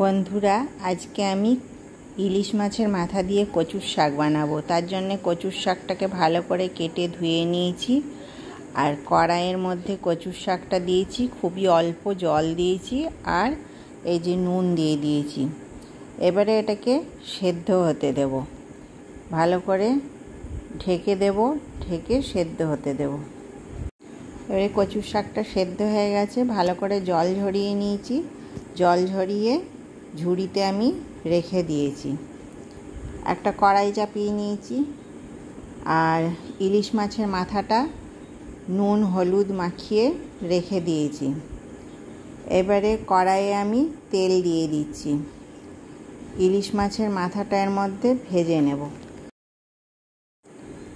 বন্ধুরা, আজকে আমি ইলিশ মাছের মাথা দিয়ে কচুর শাক বানাবো। তার জন্য কচুর শাকটাকে ভালো করে কেটে ধুয়ে নিয়েছি। আর কড়াইয়ের মধ্যে কচুর শাকটা দিয়েছি, খুবই অল্প জল দিয়েছি, আর এই যে নুন দিয়ে দিয়েছি। এবারে এটাকে সেদ্ধ হতে দেব, ভালো করে ঢেকে দেব, ঢেকে সেদ্ধ হতে দেব। এবারে কচুর শাকটা সেদ্ধ হয়ে গেছে, ভালো করে জল ঝরিয়ে নিয়েছি। জল ঝরিয়ে ঝুড়িতে আমি রেখে দিয়েছি। একটা কড়াই চাপিয়ে নিয়েছি, আর ইলিশ মাছের মাথাটা নুন হলুদ মাখিয়ে রেখে দিয়েছি। এবারে কড়াইয়ে আমি তেল দিয়ে দিচ্ছি। ইলিশ মাছের মাথাটা এর মধ্যে ভেজে নেব।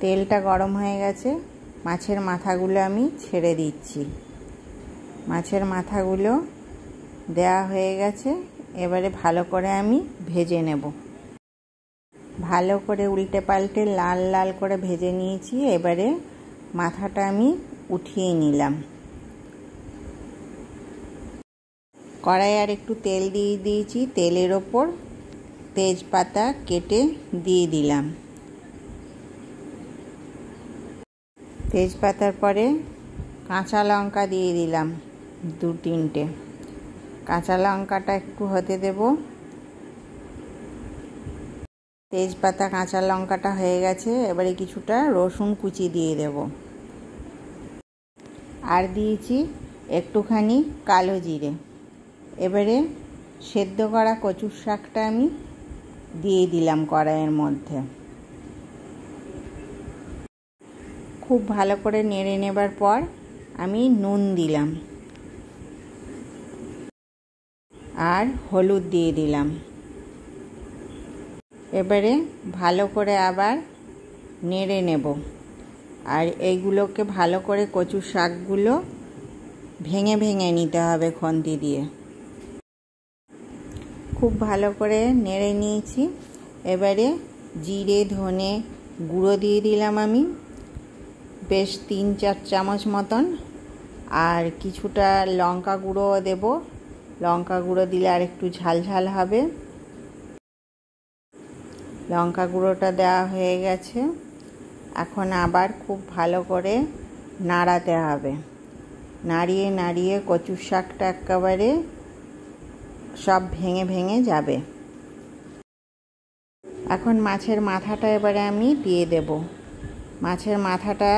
তেলটা গরম হয়ে গেছে, মাছের মাথাগুলো আমি ছেড়ে দিচ্ছি। মাছের মাথাগুলো দেওয়া হয়ে গেছে, এবারে ভালো করে আমি ভেজে নেব। ভালো করে উল্টে পাল্টে লাল লাল করে ভেজে নিয়েছি। এবারে মাথাটা আমি উঠিয়ে নিলাম। কড়াইয়ে আর একটু তেল দিয়ে দিয়েছি, তেলের ওপর তেজপাতা কেটে দিয়ে দিলাম। তেজপাতার পরে কাঁচা লঙ্কা দিয়ে দিলাম, 2-3টে। কাঁচা লঙ্কাটা একটু হতে দেব। তেজপাতা কাঁচা লঙ্কাটা হয়ে গেছে, এবারে কিছুটা রসুন কুচি দিয়ে দেব। আর দিয়েছি একটুখানি কালো জিরে। এবারে সেদ্ধ করা কচুর শাকটা আমি দিয়ে দিলাম কড়াইয়ের মধ্যে। খুব ভালো করে নেড়ে নেবার পর আমি নুন দিলাম আর হলুদ দিয়ে দিলাম। এবারে ভালো করে আবার নেড়ে নেব। আর এইগুলোকে ভালো করে কচুর শাকগুলো ভেঙে ভেঙে নিতে হবে খুন্তি দিয়ে। খুব ভালো করে নেড়ে নিয়েছি। এবারে জিরে ধনে গুঁড়ো দিয়ে দিলাম আমি, বেশ 3-4 চামচ মতন। আর কিছুটা লঙ্কা গুঁড়ো দেব। লঙ্কা গুঁড়ো দিলে আর একটু ঝাল ঝাল হবে। লঙ্কা গুঁড়োটা দেওয়া হয়ে গেছে। এখন আবার খুব ভালো করে নাড়াতে হবে। নাড়িয়ে নাড়িয়ে কচুর শাকটা একেবারে সব ভেঙে ভেঙে যাবে। এখন মাছের মাথাটা এবারে আমি দিয়ে দেব। মাছের মাথাটা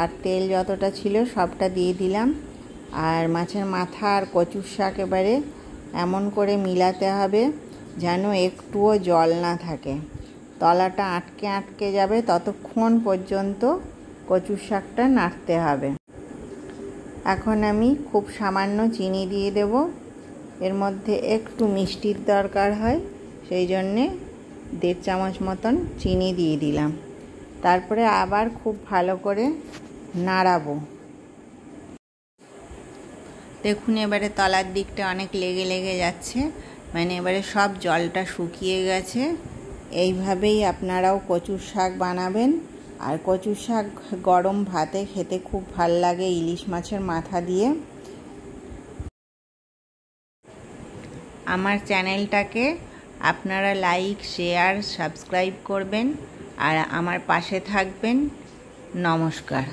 আর তেল যতটা ছিল সবটা দিয়ে দিলাম। আর মাছের মাথা আর কচুর শাক এবারে এমন করে মিলাতে হবে যেন একটুও জল না থাকে। তলাটা আটকে আটকে যাবে, ততক্ষণ পর্যন্ত কচুর শাকটা নাড়তে হবে। এখন আমি খুব সামান্য চিনি দিয়ে দেব। এর মধ্যে একটু মিষ্টির দরকার হয়, সেই জন্যে 1.5 চামচ মতন চিনি দিয়ে দিলাম। তারপরে আবার খুব ভালো করে নাড়াবো। দেখুন, এবারে তলার দিকটা অনেক লেগে লেগে যাচ্ছে, মানে এবারে সব জলটা শুকিয়ে গেছে। এইভাবেই আপনারাও কচুর শাক বানাবেন। আর কচুর শাক গরম ভাতে খেতে খুব ভাল লাগে ইলিশ মাছের মাথা দিয়ে। আমার চ্যানেলটাকে আপনারা লাইক শেয়ার সাবস্ক্রাইব করবেন আর আমার পাশে থাকবেন। নমস্কার।